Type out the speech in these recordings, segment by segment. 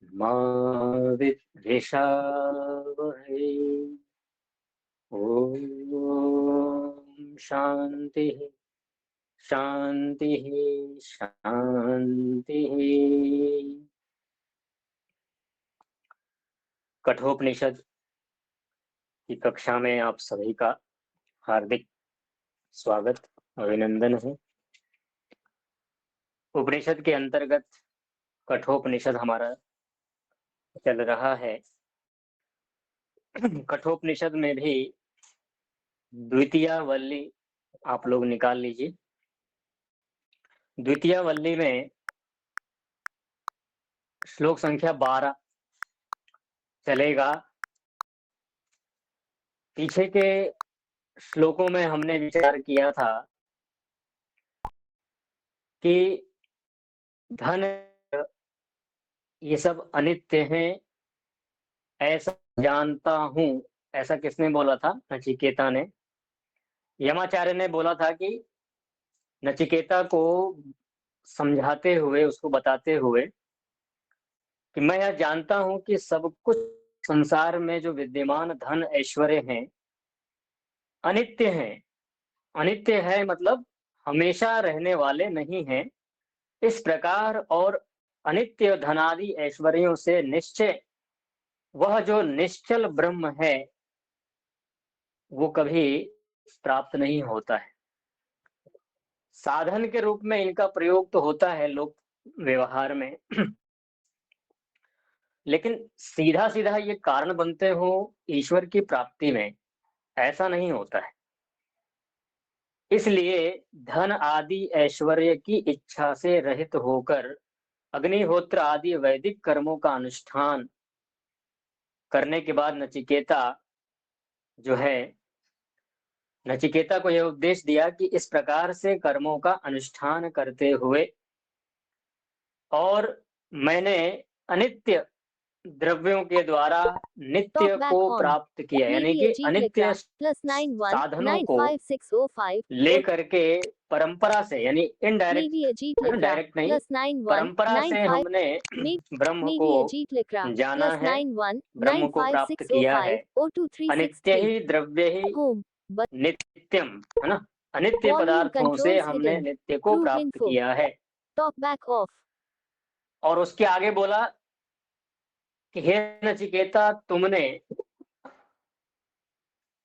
मा विद्विषावहै। ॐ शान्तिः शान्तिः शान्तिः। कठोपनिषद की कक्षा में आप सभी का हार्दिक स्वागत अभिनंदन है। उपनिषद के अंतर्गत कठोपनिषद हमारा चल रहा है। कठोपनिषद में भी द्वितीय वल्ली आप लोग निकाल लीजिए। द्वितीय वल्ली में श्लोक संख्या 12 चलेगा। पीछे के श्लोकों में हमने विचार किया था कि धन ये सब अनित्य हैं, ऐसा जानता हूं। ऐसा किसने बोला था? नचिकेता ने। यमाचार्य ने बोला था कि नचिकेता को समझाते हुए, उसको बताते हुए कि मैं यह जानता हूं कि सब कुछ संसार में जो विद्यमान धन ऐश्वर्य हैं अनित्य हैं। अनित्य है मतलब हमेशा रहने वाले नहीं हैं। इस प्रकार और अनित्य धनादि ऐश्वर्यों से निश्चय वह जो निश्चल ब्रह्म है वो कभी प्राप्त नहीं होता है। साधन के रूप में इनका प्रयोग तो होता है लोक व्यवहार में, लेकिन सीधा सीधा ये कारण बनते हो ईश्वर की प्राप्ति में, ऐसा नहीं होता है। इसलिए धन आदि ऐश्वर्य की इच्छा से रहित होकर अग्निहोत्र आदि वैदिक कर्मों का अनुष्ठान करने के बाद नचिकेता को यह उपदेश दिया कि इस प्रकार से कर्मों का अनुष्ठान करते हुए और मैंने अनित्य द्रव्यों के द्वारा नित्य को प्राप्त किया, यानी कि अनित्य साधनों को लेकर के परंपरा से, यानी इनडायरेक्ट, डायरेक्ट नहीं, परंपरा से हमने ब्रह्म को जाना है, ब्रह्म को प्राप्त किया है। अनित्य ही द्रव्य ही नित्यम, है ना। अनित्य पदार्थों से हमने नित्य को प्राप्त किया है। और उसके आगे बोला कि हे नचिकेता, तुमने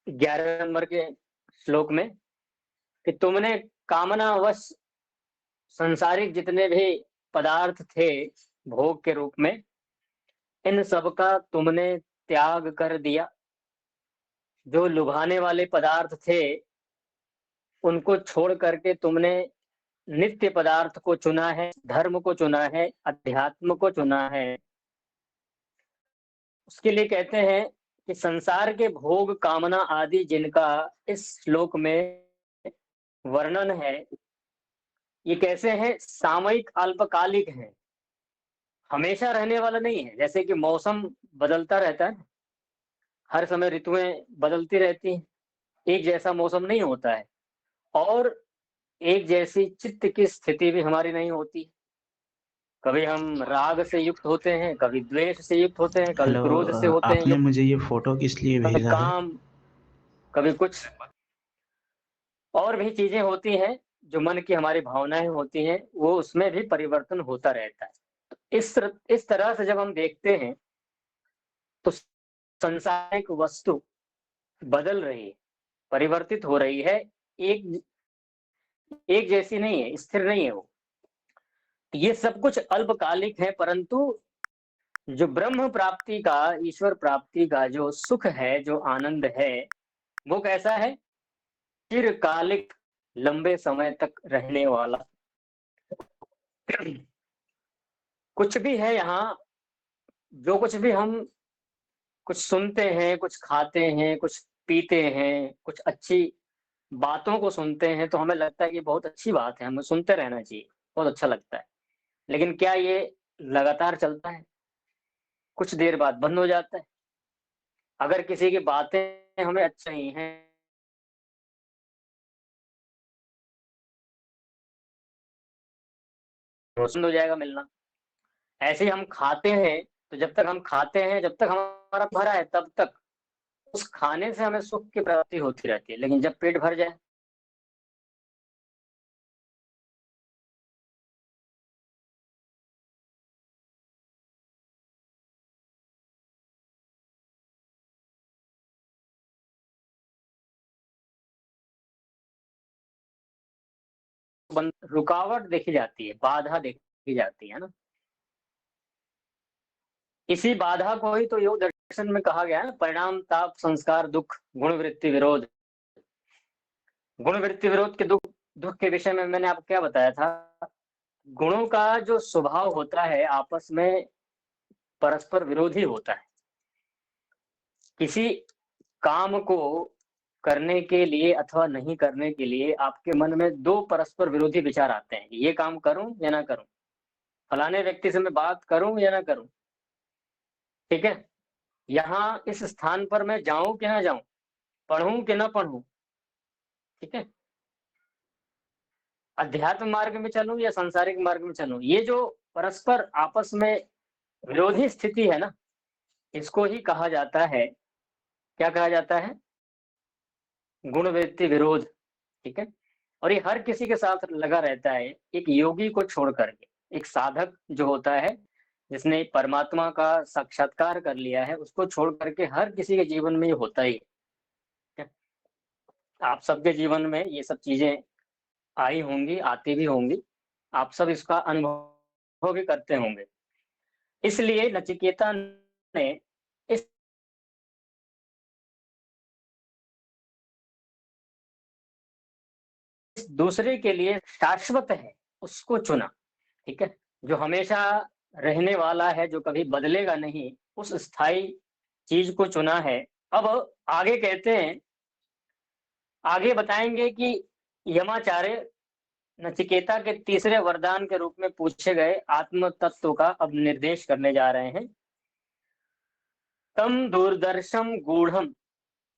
11 नंबर के श्लोक में कि तुमने कामनावश संसारिक जितने भी पदार्थ थे भोग के रूप में, इन सब का तुमने त्याग कर दिया। जो लुभाने वाले पदार्थ थे उनको छोड़ करके तुमने नित्य पदार्थ को चुना है, धर्म को चुना है, अध्यात्म को चुना है। उसके लिए कहते हैं कि संसार के भोग कामना आदि जिनका इस श्लोक में वर्णन है, ये कैसे हैं? सामयिक अल्पकालिक हैं, हमेशा रहने वाला नहीं है। जैसे कि मौसम बदलता रहता है, हर समय ऋतुएं बदलती रहती हैं, एक जैसा मौसम नहीं होता है। और एक जैसी चित्त की स्थिति भी हमारी नहीं होती। कभी हम राग से युक्त होते हैं, कभी द्वेष से युक्त होते हैं, कभी हेलो, क्रोध से होते हैं आपने युक्त, मुझे ये फोटो किस लिए कभी भेजा है? काम, कभी कुछ और भी चीजें होती हैं जो मन की हमारी भावनाएं होती हैं, वो उसमें भी परिवर्तन होता रहता है। तो इस तरह से जब हम देखते हैं तो सांसारिक वस्तु बदल रही है, परिवर्तित हो रही है, एक एक जैसी नहीं है, स्थिर नहीं है वो। ये सब कुछ अल्पकालिक है, परंतु जो ब्रह्म प्राप्ति का, ईश्वर प्राप्ति का जो सुख है, जो आनंद है, वो कैसा है? चिरकालिक, लंबे समय तक रहने वाला। कुछ भी है यहाँ, जो कुछ भी हम कुछ सुनते हैं, कुछ खाते हैं, कुछ पीते हैं, कुछ अच्छी बातों को सुनते हैं तो हमें लगता है कि बहुत अच्छी बात है, हमें सुनते रहना चाहिए, बहुत अच्छा लगता है। लेकिन क्या ये लगातार चलता है? कुछ देर बाद बंद हो जाता है। अगर किसी की बातें हमें अच्छी नहीं है, बंद हो जाएगा मिलना। ऐसे ही हम खाते हैं तो जब तक हम खाते हैं, जब तक हमारा भरा है, तब तक उस खाने से हमें सुख की प्राप्ति होती रहती है। लेकिन जब पेट भर जाए, रुकावट देखी जाती है, बाधा देखी जाती है ना। इसी बाधा को ही तो योग दर्शन में कहा गया है ना, परिणाम, ताप, संस्कार, दुख, गुण वृत्ति विरोध। गुण वृत्ति विरोध के दुख दुख के विषय में मैंने आपको क्या बताया था? गुणों का जो स्वभाव होता है आपस में परस्पर विरोधी होता है। किसी काम को करने के लिए अथवा नहीं करने के लिए आपके मन में दो परस्पर विरोधी विचार आते हैं, ये काम करूं या ना करूं, फलाने व्यक्ति से मैं बात करूं या ना करूं, ठीक है, यहाँ इस स्थान पर मैं जाऊं कि ना जाऊं, पढ़ूं कि ना पढ़ूं, ठीक है, अध्यात्म मार्ग में चलूं या सांसारिक मार्ग में चलूं, ये जो परस्पर आपस में विरोधी स्थिति है ना, इसको ही कहा जाता है, क्या कहा जाता है? गुण वृत्ति विरोध, ठीक है। और ये हर किसी के साथ लगा रहता है, एक योगी को छोड़ करके। एक साधक जो होता है, जिसने परमात्मा का साक्षात्कार कर लिया है, उसको छोड़ करके हर किसी के जीवन में ये होता ही है। आप सबके जीवन में ये सब चीजें आई होंगी, आती भी होंगी, आप सब इसका अनुभव भी करते होंगे। इसलिए नचिकेता ने इस दूसरे के लिए शाश्वत है उसको चुना, ठीक है, जो हमेशा रहने वाला है, जो कभी बदलेगा नहीं, उस स्थायी चीज को चुना है। अब आगे कहते हैं, आगे बताएंगे कि यमाचार्य नचिकेता के तीसरे वरदान के रूप में पूछे गए आत्म तत्व का अब निर्देश करने जा रहे हैं। तम दूरदर्शम गूढ़म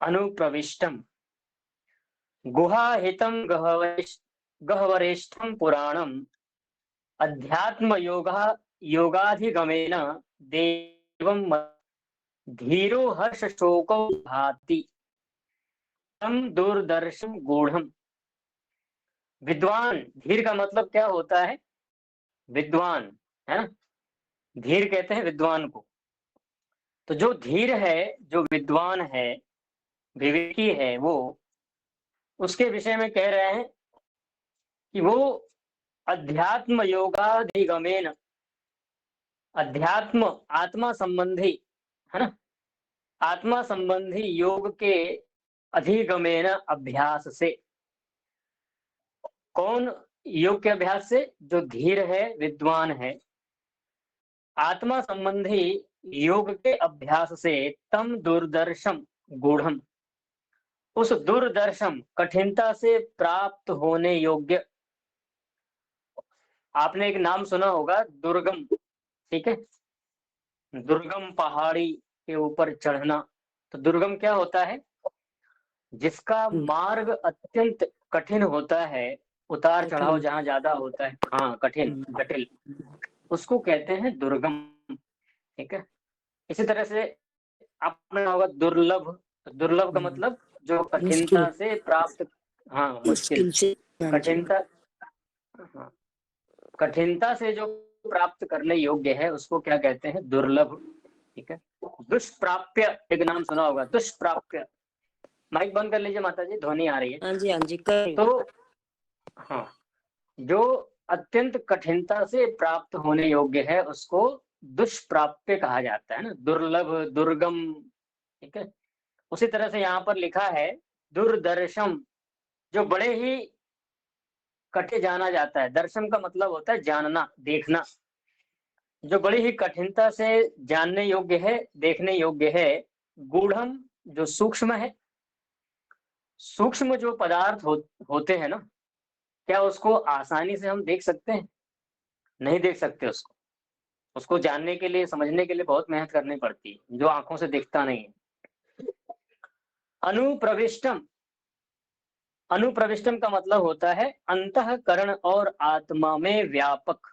अनुप्रविष्टम गुहाहितम गहवरेष्ठम पुराणम अध्यात्म योगाधिगमेन देवम धीरो हर्ष शोको भाति तम दूरदर्शम गूढ़म। विद्वान, धीर का मतलब क्या होता है? विद्वान, है ना, धीर कहते हैं विद्वान को। तो जो धीर है, जो विद्वान है, विवेकी है, वो उसके विषय में कह रहे हैं कि वो अध्यात्म योगाधिगमेन, अध्यात्म आत्मा संबंधी, है ना, आत्मा संबंधी योग के अधिगमेन अभ्यास से। कौन योग के अभ्यास से? जो धीर है, विद्वान है, आत्मा संबंधी योग के अभ्यास से तम दूरदर्शम गूढ़म, उस दूरदर्शम कठिनता से प्राप्त होने योग्य। आपने एक नाम सुना होगा, दुर्गम, ठीक है, दुर्गम पहाड़ी के ऊपर चढ़ना। तो दुर्गम क्या होता है? जिसका मार्ग अत्यंत कठिन होता है, उतार चढ़ाव जहां ज्यादा होता है, हाँ, कठिन, जटिल, उसको कहते हैं दुर्गम, ठीक है। इसी तरह से आपने होगा दुर्लभ। दुर्लभ का मतलब जो कठिनता से प्राप्त, हाँ, मुश्किल से, कठिनता, हाँ, कठिनता से जो प्राप्त करने योग्य है उसको क्या कहते हैं? दुर्लभ, ठीक है। दुष्प्राप्य, एक नाम सुना होगा, दुष्प्राप्य। माइक बंद कर लीजिए माता जी, ध्वनि आ रही है। हाँ जी, हाँ जी, कर। तो हाँ, जो अत्यंत कठिनता से प्राप्त होने योग्य है उसको दुष्प्राप्य कहा जाता है ना, दुर्लभ, दुर्गम, ठीक है। उसी तरह से यहाँ पर लिखा है दूरदर्शम, जो बड़े ही कठिन जाना जाता है। दर्शन का मतलब होता है जानना, देखना। जो बड़ी ही कठिनता से जानने योग्य है, देखने योग्य है। गूढ़म, जो सूक्ष्म है। सूक्ष्म जो पदार्थ होते हैं ना, क्या उसको आसानी से हम देख सकते हैं? नहीं देख सकते उसको। उसको जानने के लिए, समझने के लिए बहुत मेहनत करनी पड़ती है, जो आंखों से दिखता नहीं है। अनुप्रविष्टम, अनुप्रविष्टम का मतलब होता है अंतःकरण और आत्मा में व्यापक।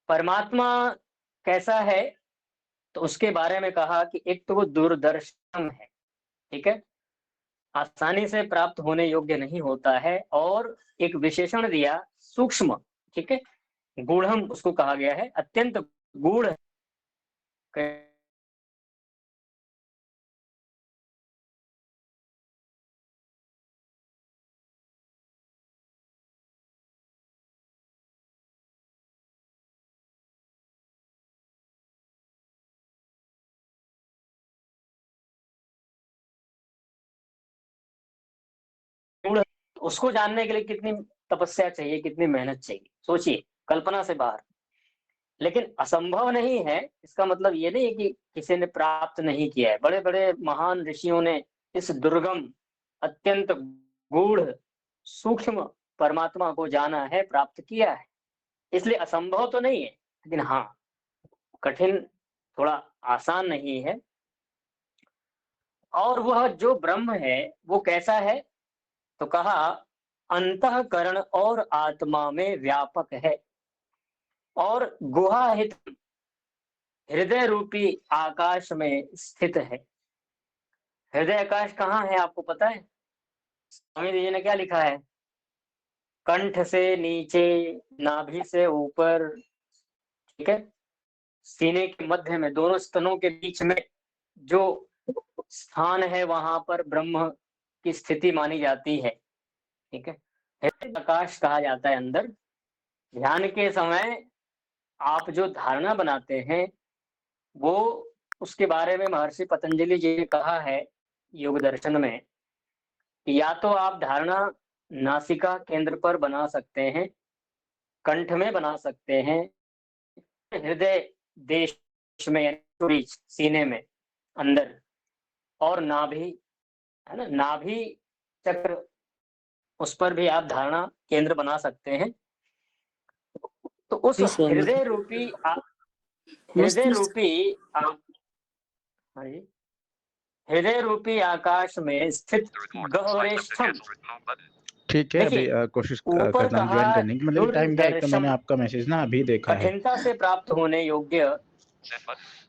परमात्मा कैसा है, तो उसके बारे में कहा कि एक तो वो दूरदर्शन है, ठीक है? आसानी से प्राप्त होने योग्य नहीं होता है, और एक विशेषण दिया सूक्ष्म, ठीक है? गूढ़म उसको कहा गया है, अत्यंत गूढ़ है। गूढ़, उसको जानने के लिए कितनी तपस्या चाहिए, कितनी मेहनत चाहिए, सोचिए, कल्पना से बाहर। लेकिन असंभव नहीं है, इसका मतलब ये नहीं है कि किसी ने प्राप्त नहीं किया है। बड़े बड़े महान ऋषियों ने इस दुर्गम, अत्यंत गूढ़, सूक्ष्म परमात्मा को जाना है, प्राप्त किया है। इसलिए असंभव तो नहीं है, लेकिन हाँ, कठिन, थोड़ा आसान नहीं है। और वह जो ब्रह्म है वो कैसा है, तो कहा अंतःकरण और आत्मा में व्यापक है, और गुहाहित हृदय रूपी आकाश में स्थित है। हृदय आकाश कहाँ है आपको पता है? स्वामी जी ने क्या लिखा है? कंठ से नीचे, नाभि से ऊपर, ठीक है, सीने के मध्य में, दोनों स्तनों के बीच में जो स्थान है, वहां पर ब्रह्म की स्थिति मानी जाती है, ठीक है? हृदय आकाश कहा जाता है अंदर। ध्यान के समय आप जो धारणा बनाते हैं, वो, उसके बारे में महर्षि पतंजलि जी ने कहा है योग दर्शन में, कि या तो आप धारणा नासिका केंद्र पर बना सकते हैं, कंठ में बना सकते हैं, हृदय देश में, बीच सीने में अंदर, और नाभि, है ना, नाभि चक्र, उस पर भी आप धारणा केंद्र बना सकते हैं। तो उस जी स्वामी जी। हृदय रूपी हृदय मस्तिष्क रूपी हाँ जी, हृदय रूपी आकाश में स्थित गहवरेष्ठम, ठीक है, अभी देखिए कोशिश ऊपर करता हूँ ज्वाइन कहा करने की। मतलब टाइम क्या है, एक तो मैंने दूरदर्शन, आपका मैसेज ना अभी देखा है। कठिनता से प्राप्त होने योग्य,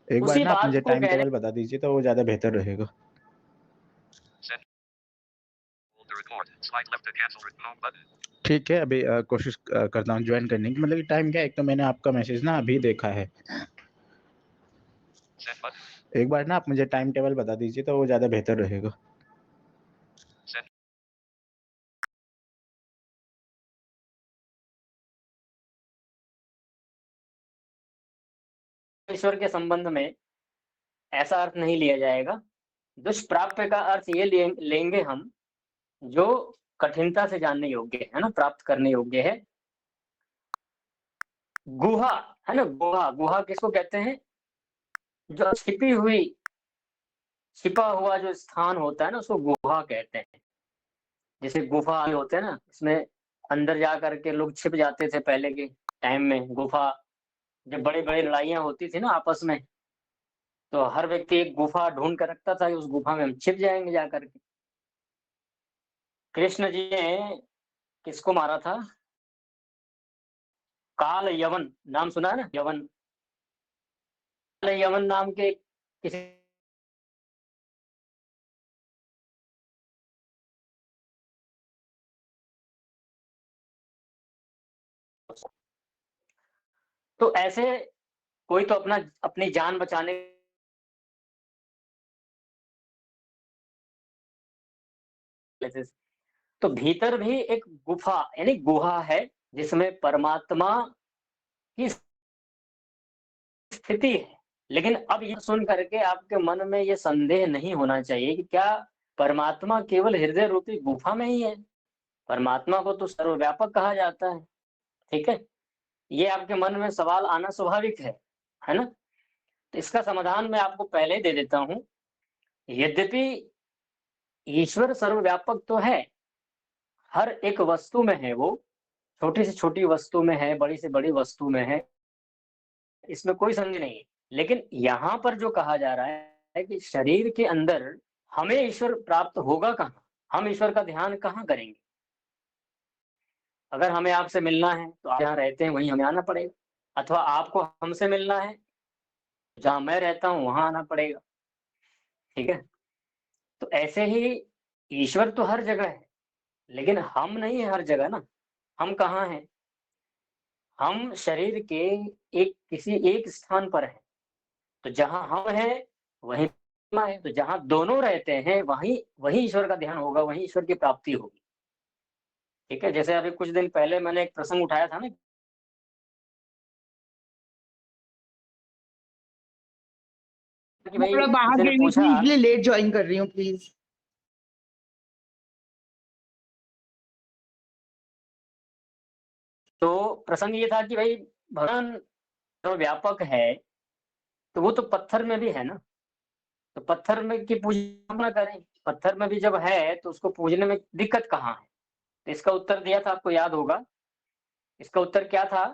एक बार उसी ना आप मुझे बात को टाइम कहने, टेबल बता दीजिए तो वो ज़्यादा बेहतर रहेगा। ठीक है, अभी कोशिश करता हूँ ज्वाइन करने की। मतलब टाइम क्या है, एक तो मैंने आपका मैसेज ना अभी देखा है। एक बार ना आप मुझे टाइम टेबल बता दीजिए तो वो ज़्यादा बेहतर रहेगा। ईश्वर के संबंध में ऐसा अर्थ नहीं लिया जाएगा। दुष्प्राप्य का अर्थ ये लेंगे हम, जो कठिनता से जानने योग्य है ना, प्राप्त करने योग्य है। गुहा, है ना, गुहा, गुहा किसको कहते हैं? जो छिपी हुई, छिपा हुआ जो स्थान होता है ना, उसको गुहा कहते हैं। जैसे गुफा होते हैं ना, इसमें अंदर जा करके लोग छिप जाते थे पहले के टाइम में। गुफा, जब बड़ी बड़ी लड़ाइयां होती थी ना आपस में, तो हर व्यक्ति एक गुफा ढूंढ कर रखता था कि उस गुफा में हम छिप जाएंगे जा करके। कृष्ण जी ने किसको मारा था? काल यवन, नाम सुना है ना, यवन, काल यवन नाम के किसी, तो ऐसे कोई तो अपनी जान बचाने, तो भीतर भी एक गुफा यानी गुहा है, जिसमें परमात्मा की स्थिति है। लेकिन अब ये सुन करके आपके मन में ये संदेह नहीं होना चाहिए कि क्या परमात्मा केवल हृदय रूपी गुफा में ही है? परमात्मा को तो सर्वव्यापक कहा जाता है, ठीक है? ये आपके मन में सवाल आना स्वाभाविक है ना? तो इसका समाधान मैं आपको पहले ही दे देता हूं। यद्यपि ईश्वर सर्वव्यापक तो है, हर एक वस्तु में है वो, छोटी से छोटी वस्तु में है, बड़ी से बड़ी वस्तु में है, इसमें कोई संदेह नहीं है। लेकिन यहाँ पर जो कहा जा रहा है कि शरीर के अंदर हमें ईश्वर प्राप्त होगा कहाँ? हम ईश्वर का ध्यान कहाँ करेंगे? अगर हमें आपसे मिलना है तो आप जहाँ रहते हैं वहीं हमें आना पड़ेगा, अथवा आपको हमसे मिलना है जहाँ मैं रहता हूँ वहाँ आना पड़ेगा, ठीक है? तो ऐसे ही ईश्वर तो हर जगह है, लेकिन हम नहीं है हर जगह ना, हम कहाँ हैं? हम शरीर के एक किसी एक स्थान पर हैं, तो जहाँ हम हैं, वहीं परमात्मा है, तो जहाँ दोनों रहते हैं, वहीं वहीं ईश्वर का ध्यान होगा, वहीं ईश्वर की प्राप्ति होगी, ठीक है? जैसे अभी कुछ दिन पहले मैंने एक प्रसंग उठाया था ना कि मैं भाई थोड़ा बाहर किसी ने गई हुई पूछा थी, इसलिए लेट ज्वाइन कर रही हूँ, प्लीज। तो प्रसंग ये था कि भाई भगवान जो व्यापक है, तो वो तो पत्थर में भी है ना, तो पत्थर में की पूजा ना करें, पत्थर में भी जब है तो उसको पूजने में दिक्कत कहाँ है? तो इसका उत्तर दिया था, आपको याद होगा। इसका उत्तर क्या था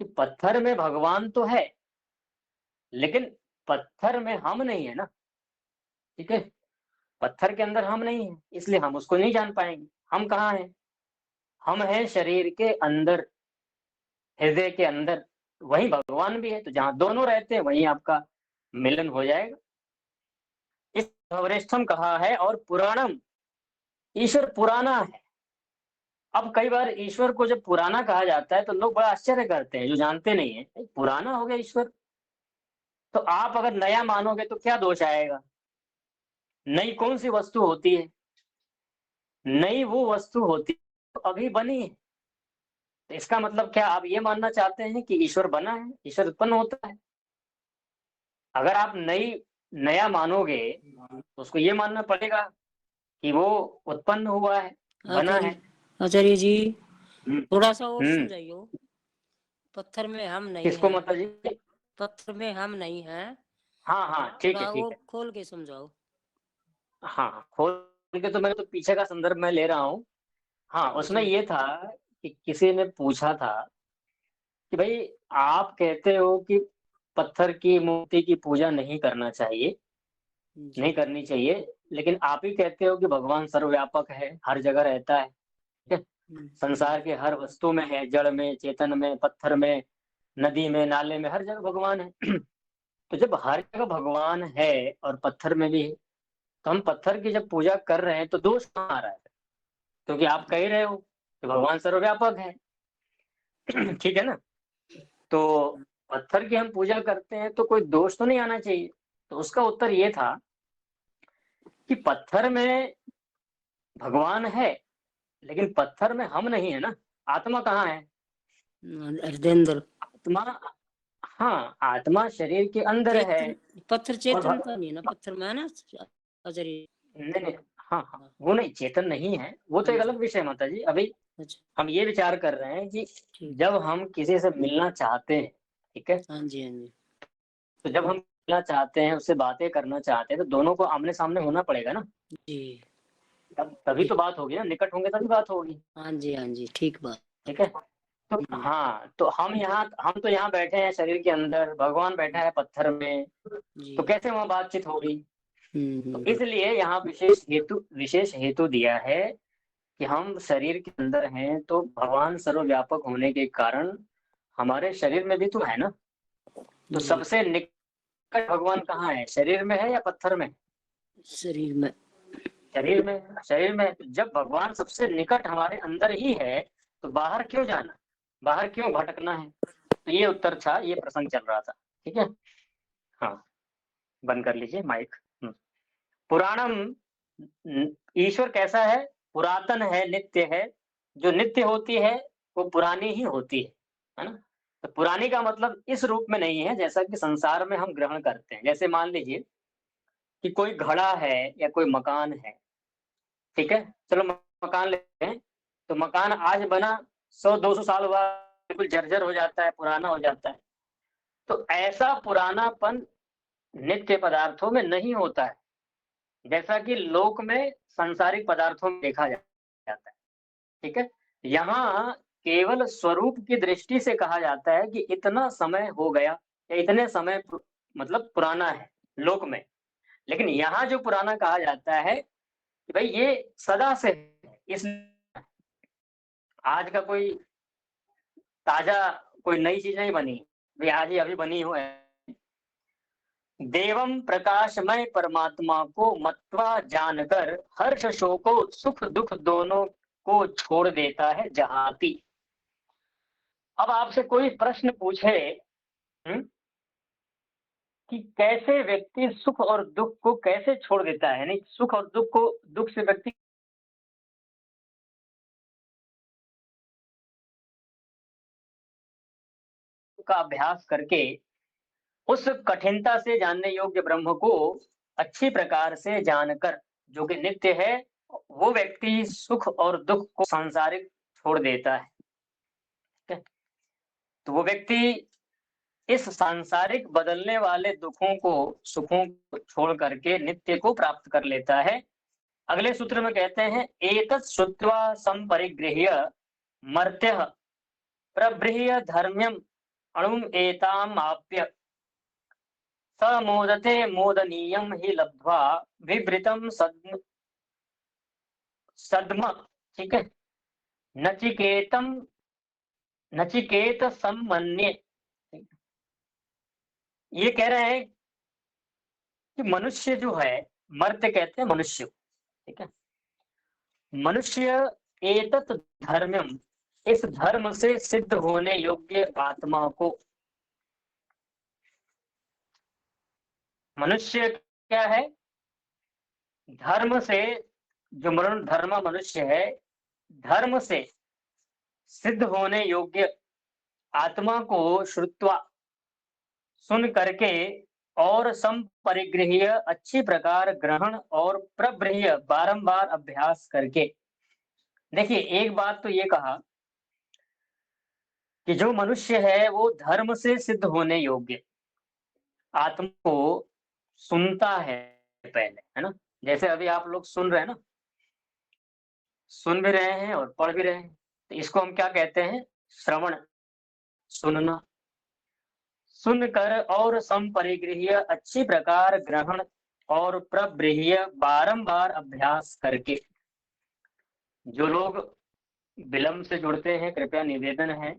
कि पत्थर में भगवान तो है, लेकिन पत्थर में हम नहीं है ना, ठीक है? पत्थर के अंदर हम नहीं है, इसलिए हम उसको नहीं जान पाएंगे। हम कहाँ हैं? हम हैं शरीर के अंदर, हृदय के अंदर, वहीं भगवान भी है, तो जहाँ दोनों रहते हैं वहीं आपका मिलन हो जाएगा। इस अवरेष्ठम कहा है और पुराणम, ईश्वर पुराना है। अब कई बार ईश्वर को जब पुराना कहा जाता है तो लोग बड़ा आश्चर्य करते हैं, जो जानते नहीं है पुराना हो गया ईश्वर। तो आप अगर नया मानोगे तो क्या दोष आएगा? नई कौन सी वस्तु होती है? नई वो वस्तु होती है तो अभी बनी है। तो इसका मतलब क्या आप ये मानना चाहते हैं कि ईश्वर बना है, ईश्वर उत्पन्न होता है? अगर आप नया मानोगे तो उसको ये मानना पड़ेगा कि वो उत्पन्न हुआ है, बना है। आचार्य जी, हम्म थोड़ा सा और हम्म समझाइयो। पत्थर में हम नहीं किसको हैं, माता जी? पत्थर में हम नहीं हैं, हाँ हाँ, ठीक है थोड़ा ठीक और है। खोल के समझाओ। हाँ, खोल के तो मैं तो पीछे का संदर्भ में ले रहा हूँ। हाँ, उसमें जी ये था कि किसी ने पूछा था कि भाई आप कहते हो कि पत्थर की मूर्ति की पूजा नहीं करना चाहिए, जी नहीं करनी चाहिए, लेकिन आप ही कहते हो कि भगवान सर्वव्यापक है, हर जगह रहता है, ठीक है? संसार के हर वस्तु में है, जड़ में, चेतन में, पत्थर में, नदी में, नाले में, हर जगह भगवान है। तो जब हर जगह भगवान है और पत्थर में भी है, तो हम पत्थर की जब पूजा कर रहे हैं तो दोष कहाँ आ रहा है? क्योंकि आप कह रहे हो कि भगवान सर्वव्यापक है। ठीक है ना? तो पत्थर की हम पूजा करते हैं तो कोई दोष तो नहीं आना चाहिए। तो उसका उत्तर ये था कि पत्थर में भगवान है, लेकिन पत्थर में हम नहीं है ना। आत्मा कहाँ है? हृदय अंदर। आत्मा, हाँ, आत्मा शरीर के अंदर है। पत्थर और चेतन तो नहीं है ना, पत्थर में है ना आचार्य? नहीं नहीं, हाँ हाँ, वो नहीं, चेतन नहीं है, वो तो एक अलग विषय है माता जी। अभी अच्छा, हम ये विचार कर रहे हैं कि ठीक। जब हम किसी से मिलना चाहते हैं, ठीक है, हाँ जी, हाँ जी, तो जब हम मिलना चाहते हैं, उससे बातें करना चाहते हैं, तो दोनों को आमने सामने होना पड़ेगा ना। जी, तभी तो बात होगी ना, निकट होंगे तभी बात होगी, हाँ जी, हाँ जी, ठीक बात। ठीक है? तो हाँ, तो हम तो यहाँ बैठे हैं शरीर के अंदर, भगवान बैठा है पत्थर में, जी। तो कैसे वहां बातचीत होगी? तो हम्म। इसलिए यहाँ विशेष हेतु दिया है कि हम शरीर के अंदर हैं, तो भगवान सर्वव्यापक होने के कारण हमारे शरीर में भी तो है ना। तो जी, सबसे निकट भगवान कहाँ है, शरीर में है या पत्थर में? शरीर में। शरीर में, शरीर में। तो जब भगवान सबसे निकट हमारे अंदर ही है, तो बाहर क्यों जाना, बाहर क्यों भटकना है? तो ये उत्तर था, ये प्रसंग चल रहा था, ठीक है? हाँ, बंद कर लीजिए माइक। पुराणम, ईश्वर कैसा है? पुरातन है, नित्य है। जो नित्य होती है वो पुरानी ही होती है ना? तो पुरानी का मतलब इस रूप में नहीं है जैसा कि संसार में हम ग्रहण करते हैं। जैसे मान लीजिए कि कोई घड़ा है या कोई मकान है, ठीक है? चलो मकान लेते हैं, तो मकान आज बना, 100-200 साल बाद बिल्कुल जर्जर हो जाता है, पुराना हो जाता है। तो ऐसा पुरानापन नित्य पदार्थों में नहीं होता है, जैसा कि लोक में सांसारिक पदार्थों में देखा जाता है, ठीक है? यहाँ केवल स्वरूप की दृष्टि से कहा जाता है कि इतना समय हो गया या इतने समय मतलब पुराना है लोक में। लेकिन यहाँ जो पुराना कहा जाता है कि भाई ये सदा से है, इस आज का कोई ताजा कोई नई चीज नहीं बनी, भाई आज ही अभी बनी हो है। देवम प्रकाशमय परमात्मा को मत्वा जानकर हर्ष शोको सुख दुख दोनों को छोड़ देता है जहाती। अब आपसे कोई प्रश्न पूछे कि कैसे व्यक्ति सुख और दुख को कैसे छोड़ देता है, नहीं सुख और दुख से व्यक्ति का अभ्यास करके उस कठिनता से जानने योग्य ब्रह्म को अच्छी प्रकार से जानकर जो कि नित्य है, वो व्यक्ति सुख और दुख को सांसारिक छोड़ देता है। तो वो व्यक्ति इस सांसारिक बदलने वाले दुखों को सुखों को छोड़ करके नित्य को प्राप्त कर लेता है। अगले सूत्र में कहते हैं एतत् श्रुत्वा संपरिगृह्य मर्त्यः प्रबृह्य धर्म्यम अणुम एताम आप्य स मोदते मोदनीयम हि लब्ध्वा विवृतम सद्म। ठीक है, नचिकेत सम्मन्ये। ये कह रहे हैं कि मनुष्य जो है, मर्त्य कहते हैं मनुष्य, ठीक है, मनुष्य एतत् धर्म्यम, इस धर्म से सिद्ध होने योग्य आत्मा को, मनुष्य क्या है, धर्म से, जो धर्म मनुष्य है, धर्म से सिद्ध होने योग्य आत्मा को श्रुत्वा, सुन करके, और संपरिगृह्य, अच्छी प्रकार ग्रहण, और प्रबृह्य, बारंबार अभ्यास करके। देखिए एक बात तो ये कहा कि जो मनुष्य है वो धर्म से सिद्ध होने योग्य आत्मा को सुनता है पहले, है ना, जैसे अभी आप लोग सुन रहे हैं ना, सुन भी रहे हैं और पढ़ भी रहे हैं, तो इसको हम क्या कहते हैं, श्रवण, सुनना। सुनकर और संपरिगृह्य, अच्छी प्रकार ग्रहण, और प्रबृह्य, बारंबार अभ्यास करके। जो लोग विलंब से जुड़ते हैं, कृपया निवेदन है,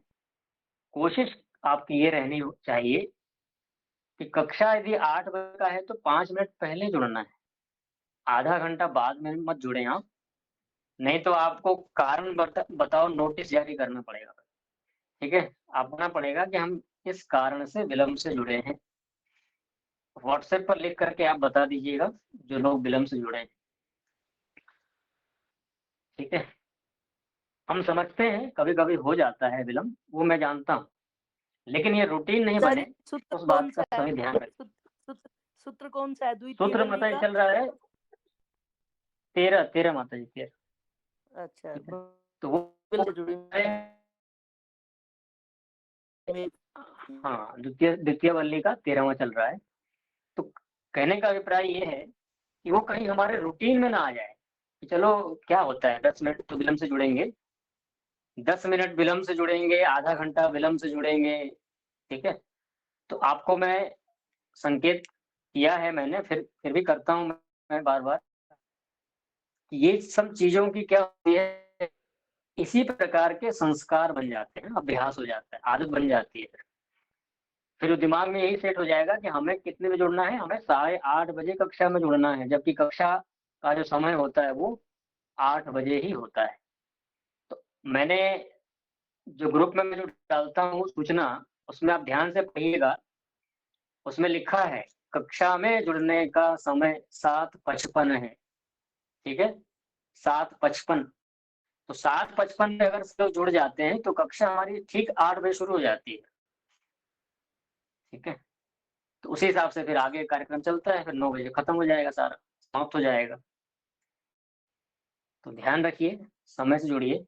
कोशिश आपकी ये रहनी चाहिए कि कक्षा यदि 8 बजे का है तो 5 मिनट पहले जुड़ना है, आधा घंटा बाद में मत जुड़े आप, नहीं तो आपको कारण बताओ नोटिस जारी करना पड़ेगा। ठीक है, आपको पड़ेगा कि हम इस कारण से विलंब से जुड़े हैं। व्हाट्सएप पर लिख करके आप बता दीजिएगा जो लोग विलंब से जुड़े हैं। ठीक है, हम समझते हैं कभी कभी हो जाता है विलंब, वो मैं जानता हूँ, लेकिन ये रूटीन नहीं बने, सूत्र उस कौन बात का सा है? सभी ध्यान रखें। सूत्र कौन सा है? द्वितीय सूत्र वल्ली माता जी का? चल रहा है 13 माता जी 13। अच्छा, तो वो जुड़ी हाँ, द्वितीय वल्ली का 13वां चल रहा है। तो कहने का अभिप्राय ये है कि वो कहीं हमारे रूटीन में ना आ जाए कि चलो क्या होता है 10 मिनट तो विलंब से जुड़ेंगे, 10 मिनट विलंब से जुड़ेंगे, आधा घंटा विलंब से जुड़ेंगे। ठीक है, तो आपको मैं संकेत किया है मैंने, फिर भी करता हूँ मैं बार बार, ये सब चीजों की क्या होती है, इसी प्रकार के संस्कार बन जाते हैं, अभ्यास हो जाता है, आदत बन जाती है। फिर दिमाग में यही सेट हो जाएगा कि हमें कितने बजे जुड़ना है, हमें 8:30 बजे कक्षा में जुड़ना है, जबकि कक्षा का जो समय होता है वो 8 बजे ही होता है। तो मैंने जो ग्रुप में मैं जो डालता हूँ सूचना, उसमें आप ध्यान से पढ़िएगा, उसमें लिखा है कक्षा में जुड़ने का समय 7:55 है। ठीक है, 7:55। तो 7:55 में अगर सब जुड़ जाते हैं तो कक्षा हमारी ठीक 8 बजे शुरू हो जाती है। ठीक है, तो उसी हिसाब से फिर आगे कार्यक्रम चलता है, फिर 9 बजे खत्म हो जाएगा, सारा समाप्त हो जाएगा। तो ध्यान रखिए, समय से जुड़िए,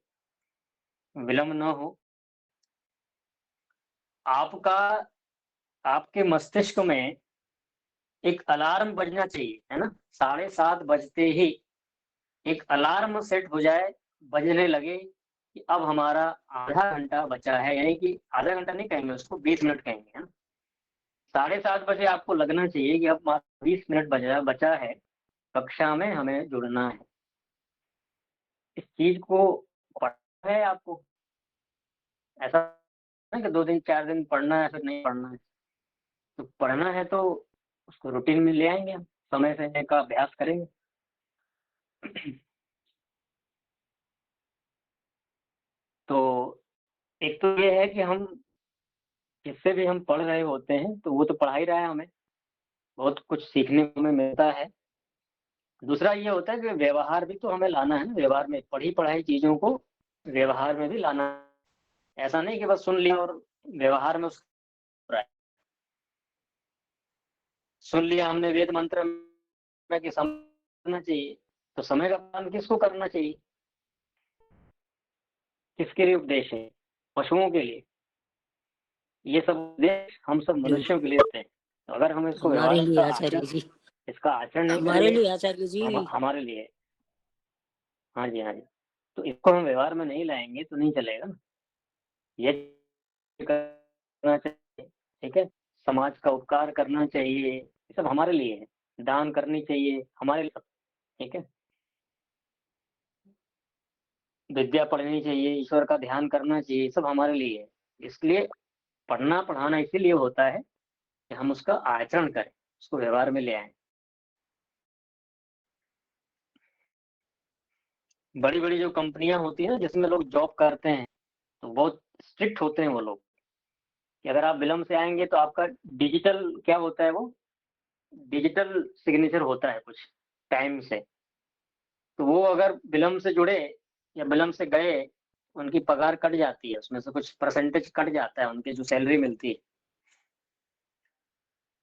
विलंब न हो। आपका, आपके मस्तिष्क में एक अलार्म बजना चाहिए, है ना, 7:30 बजते ही एक अलार्म सेट हो जाए, बजने लगे कि अब हमारा आधा घंटा बचा है, यानी कि आधा घंटा नहीं कहेंगे उसको, 20 मिनट कहेंगे, है ना। 7:30 बजे आपको लगना चाहिए कि अब 20 मिनट बचा है, कक्षा में हमें जुड़ना है। इस चीज को पढ़ना है आपको, ऐसा नहीं कि 2 दिन 4 दिन पढ़ना है फिर नहीं पढ़ना है। तो पढ़ना है तो उसको रूटीन में ले आएंगे हम, समय से का अभ्यास करेंगे। तो एक तो ये है कि हम जिससे भी हम पढ़ रहे होते हैं तो वो तो पढ़ा ही रहा है, हमें बहुत कुछ सीखने को हमें मिलता है। दूसरा ये होता है कि व्यवहार भी तो हमें लाना है ना, व्यवहार में पढ़ी पढ़ाई चीजों को व्यवहार में भी लाना है। ऐसा नहीं कि बस सुन लिया और व्यवहार में उसका सुन लिया हमने वेद मंत्र में कि समझना चाहिए, तो समय का पालन किसको करना चाहिए, किसके लिए उपदेश है? पशुओं के लिए। ये सब उपदेश हम सब मनुष्यों के लिए होते हैं। तो अगर हम इसको हमारे व्यवहार लिए का आचार्य आचरण जी, इसका आचरण नहीं हमारे करेंगे, लिए आचार्य जी। हमारे लिए। हाँ जी, हाँ जी। तो इसको हम व्यवहार में नहीं लाएंगे तो नहीं चलेगा ना। ये करना चाहिए, ठीक है, समाज का उपकार करना चाहिए, ये सब हमारे लिए है। दान करनी चाहिए हमारे लिए, ठीक है, विद्या पढ़नी चाहिए, ईश्वर का ध्यान करना चाहिए, ये सब हमारे लिए है। इसलिए पढ़ना पढ़ाना इसीलिए होता है कि हम उसका आचरण करें, उसको व्यवहार में ले आए। बड़ी बड़ी जो कंपनियां होती है ना जिसमें लोग जॉब करते हैं, तो बहुत स्ट्रिक्ट होते हैं वो लोग कि अगर आप विलम्ब से आएंगे तो आपका डिजिटल क्या होता है, वो डिजिटल सिग्नेचर होता है कुछ टाइम से, तो वो अगर विलम्ब से जुड़े या विलम्ब से गए, उनकी पगार कट जाती है, उसमें से कुछ परसेंटेज कट जाता है, उनकी जो सैलरी मिलती है।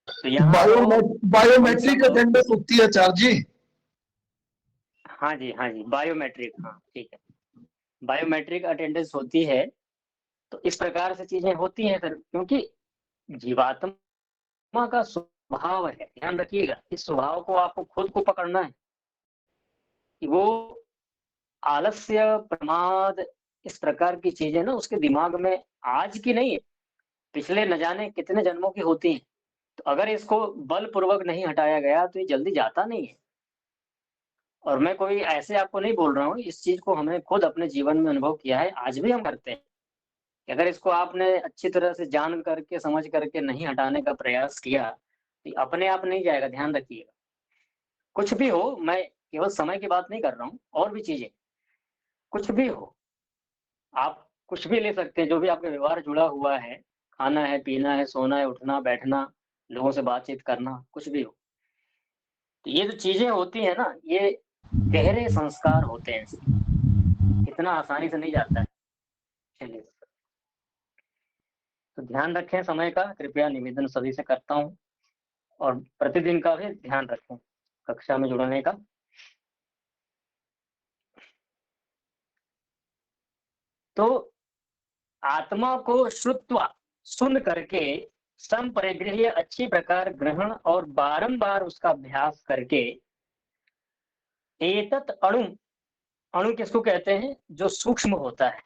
तो यहाँ बायोमेट्रिक अटेंडेंस होती है आचार्य जी। हाँ जी, हाँ जी, बायोमेट्रिक, हाँ ठीक है, बायोमेट्रिक अटेंडेंस होती है। तो इस प्रकार से चीजें होती हैं सर, क्योंकि जीवात्मा का स्वभाव है, ध्यान रखिएगा, इस स्वभाव को आपको खुद को पकड़ना है कि वो आलस्य, प्रमाद, इस प्रकार की चीजें ना उसके दिमाग में आज की नहीं है, पिछले न जाने कितने जन्मों की होती हैं। तो अगर इसको बलपूर्वक नहीं हटाया गया तो ये जल्दी जाता नहीं है। और मैं कोई ऐसे आपको नहीं बोल रहा हूँ, इस चीज को हमने खुद अपने जीवन में अनुभव किया है, आज भी हम करते हैं कि अगर इसको आपने अच्छी तरह से जान करके समझ करके नहीं हटाने का प्रयास किया तो ये अपने आप नहीं जाएगा, ध्यान रखिएगा। कुछ भी हो, मैं केवल समय की बात नहीं कर रहा हूँ, और भी चीजें, कुछ भी हो, आप कुछ भी ले सकते हैं, जो भी आपका व्यवहार जुड़ा हुआ है, खाना है, पीना है, सोना है, उठना बैठना, लोगों से बातचीत करना, कुछ भी हो, तो ये जो चीजें होती है ना, ये गहरे संस्कार होते हैं, इतना आसानी से नहीं जाता है। चलिए, तो ध्यान रखें समय का, कृपया निवेदन सभी से करता हूँ, और प्रतिदिन का भी ध्यान रखें कक्षा में जुड़ने का। तो आत्मा को श्रुत्वा, सुन करके, संपरिगृह्य, अच्छी प्रकार ग्रहण और बारंबार उसका अभ्यास करके, एतत् अणु, अणु किसको कहते हैं, जो सूक्ष्म होता है,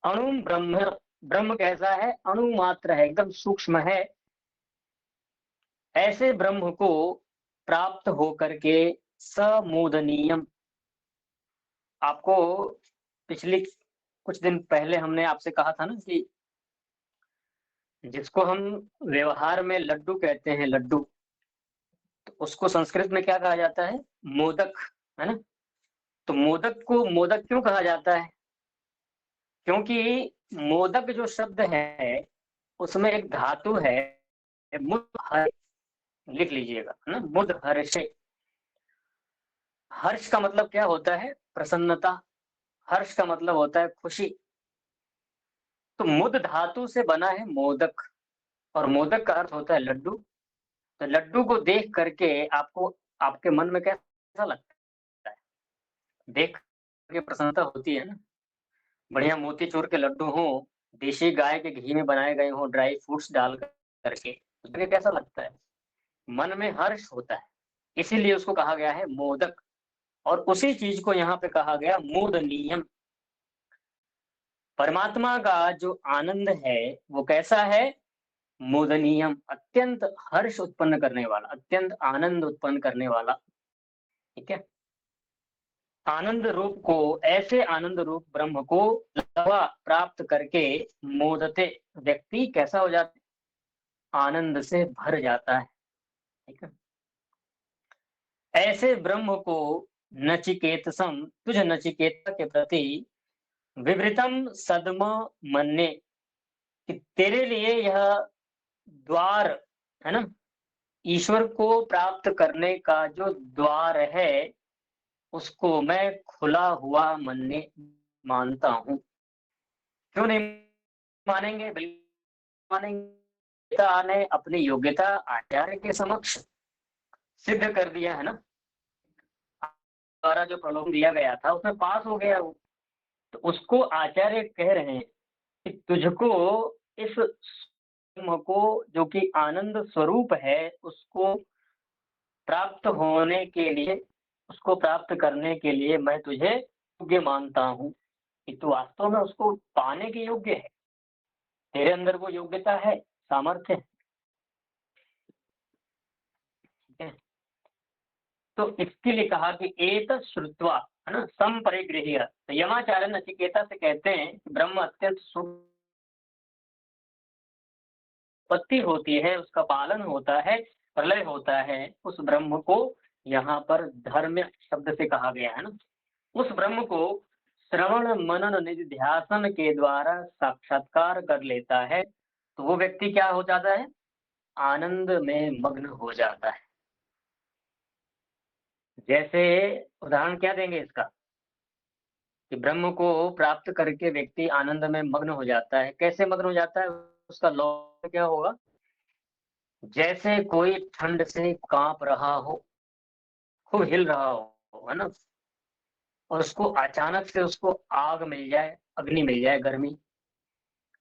अणु ब्रह्म, ब्रह्म कैसा है, अणु मात्र है, एकदम सूक्ष्म है, ऐसे ब्रह्म को प्राप्त होकर के समोदनीयम, आपको पिछली कुछ दिन पहले हमने आपसे कहा था ना कि जिसको हम व्यवहार में लड्डू कहते हैं, लड्डू, तो उसको संस्कृत में क्या कहा जाता है, मोदक, है ना। तो मोदक को मोदक क्यों कहा जाता है, क्योंकि मोदक जो शब्द है उसमें एक धातु है मुदहर, लिख लीजिएगा, है ना, मुदहर्षे। हर्ष का मतलब क्या होता है, प्रसन्नता, हर्ष का मतलब होता है खुशी। तो मुद धातु से बना है मोदक, और मोदक का अर्थ होता है लड्डू। तो लड्डू को देख करके आपको, आपके मन में कैसा लगता है, देख के प्रसन्नता होती है ना। बढ़िया मोतीचूर के लड्डू हो, देशी गाय के घी में बनाए गए हो, ड्राई फ्रूट्स डाल करके, उसमें कैसा लगता है, मन में हर्ष होता है, इसीलिए उसको कहा गया है मोदक। और उसी चीज को यहाँ पे कहा गया मोदनीयम। परमात्मा का जो आनंद है वो कैसा है, मोदनीयम, अत्यंत हर्ष उत्पन्न करने वाला, अत्यंत आनंद उत्पन्न करने वाला, ठीक है। आनंद रूप को, ऐसे आनंद रूप ब्रह्म को लवा प्राप्त करके मोदते, व्यक्ति कैसा हो जाता है, आनंद से भर जाता है, ठीक है। ऐसे ब्रह्म को नचिकेतसम, तुझ नचिकेता के प्रति विवृतम सद्म मन्ने, कि तेरे लिए यह द्वार है ना, ईश्वर को प्राप्त करने का जो द्वार है, उसको मैं खुला हुआ मानता हूँ। क्यों नहीं मानेंगे? बिल्कुल मानेंगे। पिता ने अपनी योग्यता आचार्य के समक्ष सिद्ध कर दिया है ना, द्वारा जो प्रलोभन दिया गया था उसमें पास हो गया वो। तो उसको आचार्य कह रहे हैं कि तुझको इस ब्रह्म को, जो कि आनंद स्वरूप है, उसको प्राप्त होने के लिए, उसको प्राप्त करने के लिए मैं तुझे योग्य मानता हूँ, कि तू वास्तव में उसको पाने के योग्य है, तेरे अंदर वो योग्यता है, सामर्थ्य है। ठीक है। तो इसके लिए कहा कि एतत् श्रुत्वा, है ना, संपरिगृह्य। तो यमाचार्य नचिकेता से कहते हैं कि ब्रह्म अत्यंत उत्पत्ति होती है, उसका पालन होता है, प्रलय होता है। उस ब्रह्म को यहाँ पर धर्म शब्द से कहा गया है ना। उस ब्रह्म को श्रवण मनन निधिध्यासन के द्वारा साक्षात्कार कर लेता है तो वो व्यक्ति क्या हो जाता है? आनंद में मग्न हो जाता है। जैसे उदाहरण क्या देंगे इसका, कि ब्रह्म को प्राप्त करके व्यक्ति आनंद में मग्न हो जाता है। कैसे मग्न हो जाता है? उसका लौकिक क्या होगा? जैसे कोई ठंड से कांप रहा हो, खूब हिल रहा हो, है ना, और उसको अचानक से उसको आग मिल जाए, अग्नि मिल जाए, गर्मी,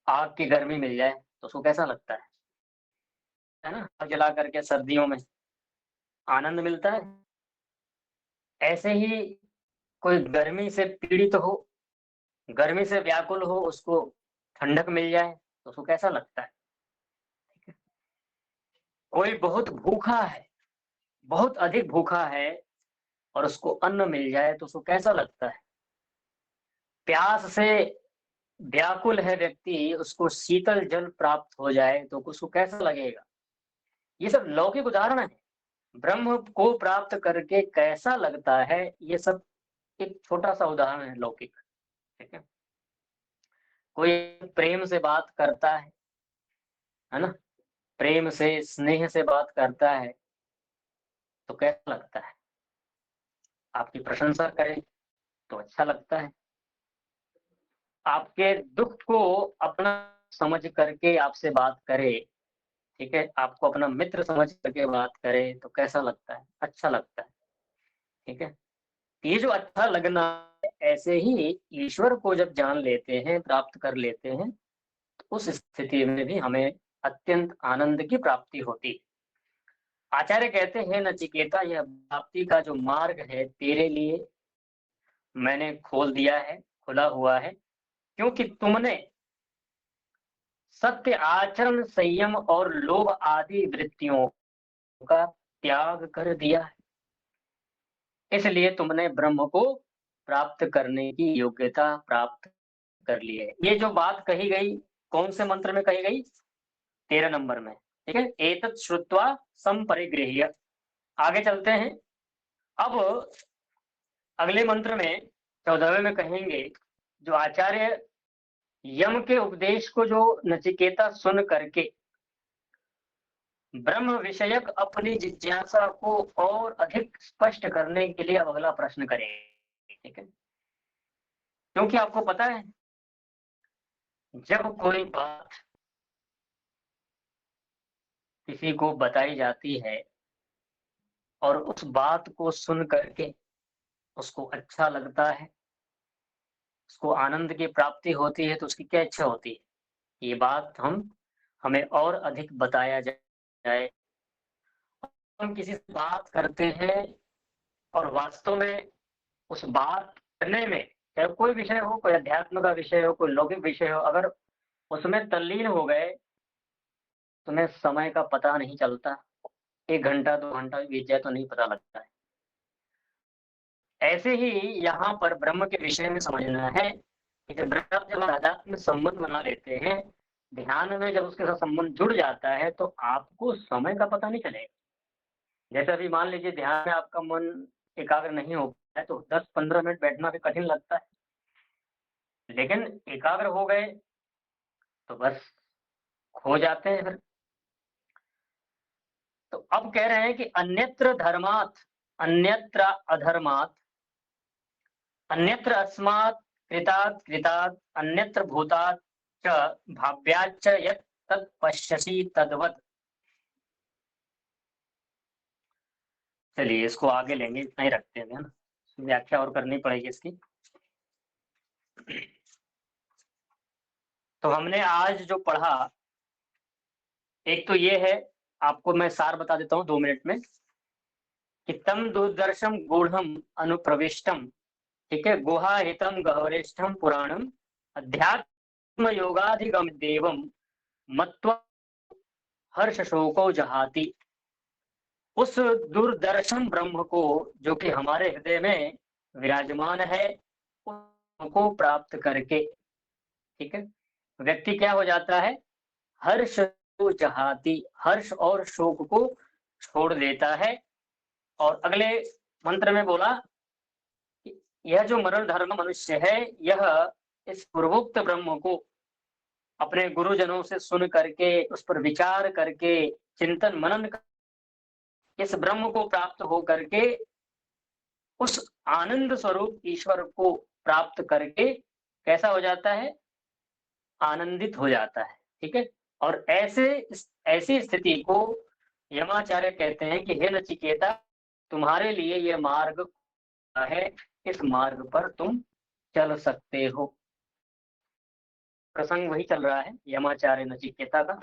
आग की गर्मी मिल जाए, तो उसको कैसा लगता है ना? आग जला करके सर्दियों में आनंद मिलता है। ऐसे ही कोई गर्मी से पीड़ित हो, गर्मी से व्याकुल हो, उसको ठंडक मिल जाए तो उसको कैसा लगता है? कोई बहुत भूखा है, बहुत अधिक भूखा है, और उसको अन्न मिल जाए तो उसको कैसा लगता है? प्यास से व्याकुल है व्यक्ति, उसको शीतल जल प्राप्त हो जाए तो उसको कैसा लगेगा? ये सब लौकिक उदाहरण है। ब्रह्म को प्राप्त करके कैसा लगता है, ये सब एक छोटा सा उदाहरण है लौकिक। ठीक है। कोई प्रेम से बात करता है ना, प्रेम से स्नेह से बात करता है तो कैसा लगता है? आपकी प्रशंसा करे तो अच्छा लगता है, आपके दुख को अपना समझ करके आपसे बात करे, ठीक है, आपको अपना मित्र समझ करके बात करे तो कैसा लगता है? अच्छा लगता है। ठीक है। ये जो अच्छा लगना है, ऐसे ही ईश्वर को जब जान लेते हैं, प्राप्त कर लेते हैं, तो उस स्थिति में भी हमें अत्यंत आनंद की प्राप्ति होती है। आचार्य कहते हैं, नचिकेता, यह प्राप्ति का जो मार्ग है तेरे लिए मैंने खोल दिया है, खुला हुआ है, क्योंकि तुमने सत्य आचरण, संयम और लोभ आदि वृत्तियों का त्याग कर दिया है। इसलिए तुमने ब्रह्म को प्राप्त करने की योग्यता प्राप्त कर ली है। ये जो बात कही गई कौन से मंत्र में कही गई? 13 नंबर में। ठीक है। एतत् श्रुत्वा संपरिगृह्य। आगे चलते हैं। अब अगले मंत्र में 14वें में कहेंगे, जो आचार्य यम के उपदेश को जो नचिकेता सुन करके ब्रह्म विषयक अपनी जिज्ञासा को और अधिक स्पष्ट करने के लिए अब अगला प्रश्न करेंगे। ठीक है। क्योंकि आपको पता है, जब कोई बात किसी को बताई जाती है और उस बात को सुन करके उसको अच्छा लगता है, उसको आनंद की प्राप्ति होती है, तो उसकी क्या इच्छा होती है? ये बात हमें और अधिक बताया जाए। हम किसी से बात करते हैं और वास्तव में उस बात करने में, चाहे कोई विषय हो, कोई अध्यात्म का विषय हो, कोई लौकिक विषय हो, अगर उसमें तल्लीन हो गए, तुम्हें समय का पता नहीं चलता। 1 घंटा 2 घंटा बीत जाए तो नहीं पता लगता है। ऐसे ही यहाँ पर ब्रह्म के विषय में समझना है कि जब आध्यात्म में संबंध बना लेते हैं, ध्यान में जब उसके साथ संबंध जुड़ जाता है, तो आपको समय का पता नहीं चलेगा। जैसे अभी मान लीजिए ध्यान में आपका मन एकाग्र नहीं हो पाता है तो 10-15 मिनट बैठना भी कठिन लगता है, लेकिन एकाग्र हो गए तो बस खो जाते हैं फिर। तो अब कह रहे हैं कि अन्यत्र धर्मात् अन्यत्र अधर्मात् अन्यत्र अस्मात् कृतात् कृतात् अन्यत्र भूतात् च भाव्याच्च यत् तत् पश्यसि तद्वत्। चलिए इसको आगे लेंगे, इतना ही रखते हैं, है ना, व्याख्या और करनी पड़ेगी इसकी। तो हमने आज जो पढ़ा, एक तो ये है, आपको मैं सार बता देता हूँ 2 मिनट में, कि तम दुर्दर्शम गूढ़म अनुप्रविष्टम, ठीक है, गुहाहितम गहवरेष्ठम पुराणम अध्यात्म योगाधिगम देवम मत्वा हर्ष शोको जहाति। उस दूरदर्शन ब्रह्म को जो कि हमारे हृदय में विराजमान है, उसको प्राप्त करके, ठीक है, व्यक्ति क्या हो जाता है, हर्ष को जहाती, हर्ष और शोक को छोड़ देता है। और अगले मंत्र में बोला कि यह जो मरण धर्म मनुष्य है, यह इस पूर्वोक्त ब्रह्म को अपने गुरुजनों से सुन करके, उस पर विचार करके, चिंतन मनन कर, इस ब्रह्म को प्राप्त हो करके उस आनंद स्वरूप ईश्वर को प्राप्त करके कैसा हो जाता है, आनंदित हो जाता है, ठीक है। और ऐसी स्थिति को यमाचार्य कहते हैं कि हे नचिकेता, तुम्हारे लिए यह मार्ग है, इस मार्ग पर तुम चल सकते हो। प्रसंग वही चल रहा है यमाचार्य नचिकेता का,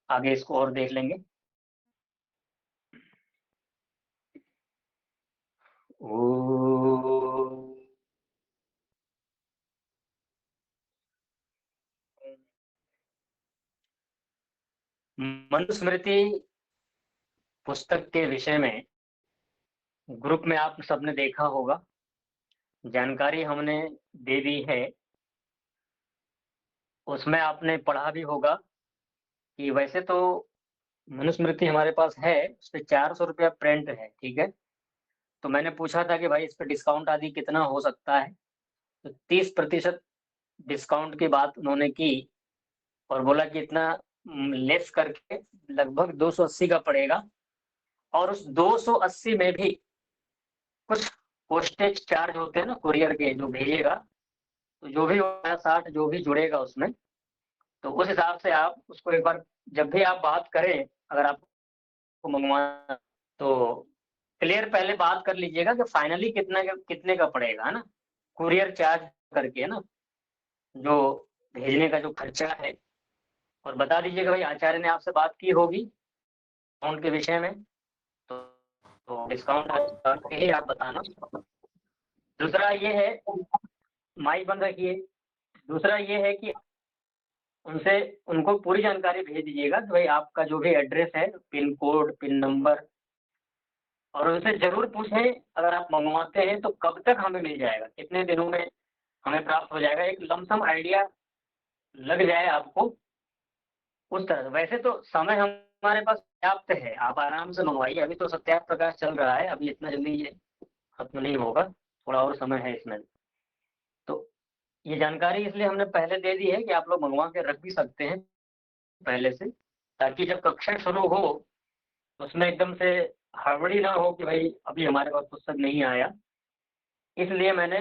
आगे इसको और देख लेंगे। मनुस्मृति पुस्तक के विषय में ग्रुप में आप सबने देखा होगा, जानकारी हमने दे दी है। उसमें आपने पढ़ा भी होगा कि वैसे तो मनुस्मृति हमारे पास है, उस पर 400 रुपया प्रिंट है, ठीक है। तो मैंने पूछा था कि भाई इस पर डिस्काउंट आदि कितना हो सकता है, तो 30% डिस्काउंट की बात उन्होंने की और बोला कि इतना लेस करके लगभग 280 का पड़ेगा। और उस 280 में भी कुछ पोस्टेज चार्ज होते हैं ना, कुरियर के जो भेजेगा, तो जो भी 60 जो भी जुड़ेगा उसमें, तो उस हिसाब से आप उसको एक बार जब भी आप बात करें, अगर आपको मंगवाना, तो क्लियर पहले बात कर लीजिएगा कि फाइनली कितने का पड़ेगा, है ना, कुरियर चार्ज करके, है ना, जो भेजने का जो खर्चा है। और बता दीजिएगा भाई आचार्य ने आपसे बात की होगी डिस्काउंट के विषय में, तो डिस्काउंट ही आप बताना। दूसरा ये है, माइक बंद रखिए। दूसरा ये है कि उनको पूरी जानकारी भेज दीजिएगा कि भाई आपका जो भी एड्रेस है, पिन कोड, पिन नंबर, और उनसे जरूर पूछें अगर आप मंगवाते हैं तो कब तक हमें मिल जाएगा, कितने दिनों में हमें प्राप्त हो जाएगा, एक लमसम आइडिया लग जाए आपको उस तरह। वैसे तो समय हमारे पास पर्याप्त है, आप आराम से मंगवाइए, अभी तो सत्याग्रह प्रकाश चल रहा है, अभी इतना जल्दी ये खत्म नहीं होगा, थोड़ा और समय है इसमें। तो ये जानकारी इसलिए हमने पहले दे दी है कि आप लोग मंगवा के रख भी सकते हैं पहले से, ताकि जब कक्षा शुरू हो उसमें एकदम से हड़बड़ी ना हो कि भाई अभी हमारे पास पुस्तक नहीं आया। इसलिए मैंने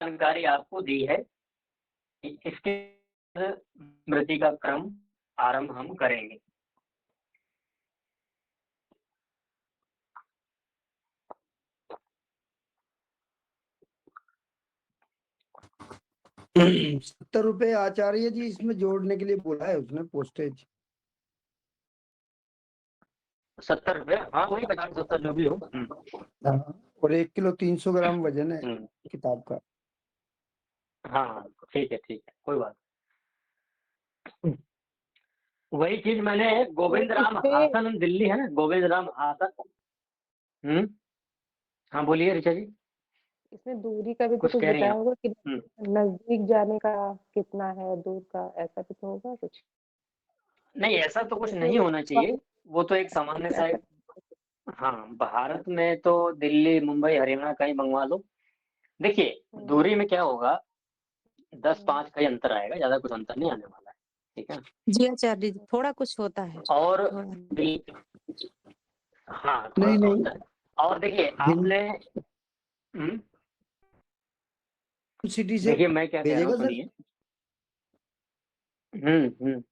जानकारी आपको दी है कि इसके स्मृति का क्रम आरंभ हम करेंगे। ₹70 आचार्य जी इसमें जोड़ने के लिए बोला है उसने, पोस्टेज 70 रुपये, हाँ वही 50-70 जो भी हो। और 1 किलो 300 ग्राम वजन है किताब का। हाँ ठीक है, कोई बात। वही चीज मैंने गोविंद राम हासन, दिल्ली है ना, गोविंद राम हासन। हाँ बोलिए ऋचा जी। इसमें दूरी का भी तो कुछ कुछ कह रही हैं बताया आप? होगा कि नजदीक जाने का कितना है, दूर का ऐसा भी तो होगा कुछ। नहीं, ऐसा तो कुछ नहीं होना चाहिए, वो तो एक सामान्य सा हाँ, भारत में तो दिल्ली, मुंबई, हरियाणा कहीं मंगवा लो। देखिए, दूरी में क्या होगा 10-5 का ही अंतर आएगा, ज़्यादा कुछ अंतर नहीं आने वाला है, ठीक है? जी आचार्य जी, थोड़ा कुछ होता है और थोड़ा। हाँ, नहीं थोड़ा-सा नहीं होता है। और देखिए आपने हुँ, सिटी से देखिए मैं क्या कह रहा भेजेगा हूँ सर? सुनिए। हुँ।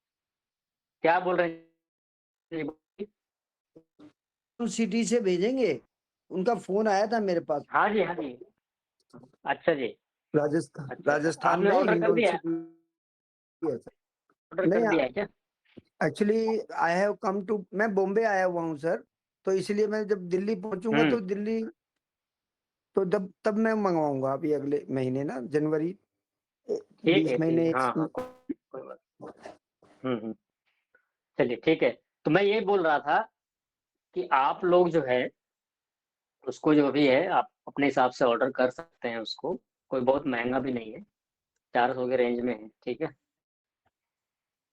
क्या बोल रहे हैं? जी, बोलिए। सिटी से भेजेंगे? उनका फोन आया था मेरे पास। हाँ जी, हाँ जी। अच्छा जी। राजस्थान अच्छा, राजस्थान आपने में ऑर्डर कर हिंडोन दिया? सिटी है सर। ऑर्डर कर नहीं, दिया है क्या? Actually I have come to, मैं बॉम्बे आया हुआ हूँ सर, तो इसलिए मैं जब दिल्ली पहुंचूंगा हुँ, तो दिल्ली, तो तब मैं मंगवाऊंगा अभी अगले महीने ना, जनवरी ठीक 20 है, महीने ठीक। हाँ, हाँ, कोई बात। हुँ। चलिए ठीक है। तो मैं ये बोल रहा था कि आप लोग जो है, उसको जो भी है आप अपने हिसाब से ऑर्डर कर सकते हैं उसको, कोई बहुत महँगा भी नहीं है, 400 के रेंज में है, ठीक है?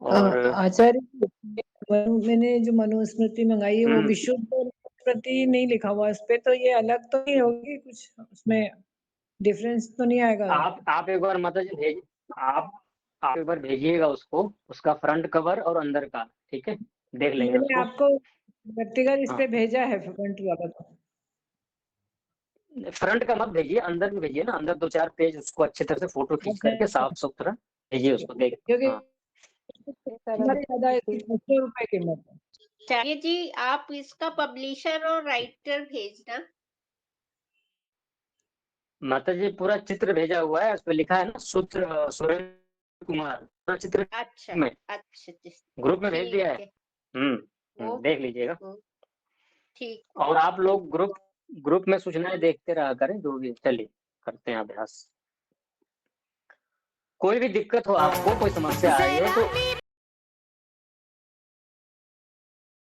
और आचार्य जी, मैंने जो मनुस्मृति मंगाई है वो हुँ, विशुद्ध मनुस्मृति नहीं लिखा हुआ इस पे, तो ये अलग तो नहीं होगी कुछ, उसमें डिफरेंस तो नहीं आएगा? आप एक बार माताजी आप आप एक बार भेजिएगा उसको, उसका फ्रंट कवर और अंदर का, ठीक है? देख लेंगे मैंने उसको। आपको व्यक्तिगत इस हाँ, पे भेजा है फ्रंट वाला तो। फ्रंट का मत भेजिए, अंदर भी भेजिए ना, अंदर 2-4 पेज उसको अच्छी तरह से फ़ोटो खींच अच्छा, करके साफ-सुथरा भेजिए उसको देख क्योंकि हाँ। कीमत ज़्यादा है, इसकी 200 रुपए कीमत है। आचार्य जी, आप इसका पब्लिशर और राइटर भेजना। माताजी पूरा चित्र भेजा हुआ है, उसपे लिखा है ना सुरेंद्र कुमार, पूरा चित्र अच्छा, में अच्छा जी, ग्रुप में भेज दिया ठीक है। है। देख लीजिएगा। ठीक। और आप लोग ग्रुप में सूचनाएँ देखते रहा करें जो भी चलिए करते हैं अभ्यास। कोई भी दिक्कत हो आपको, कोई समस्या आ रही हो तो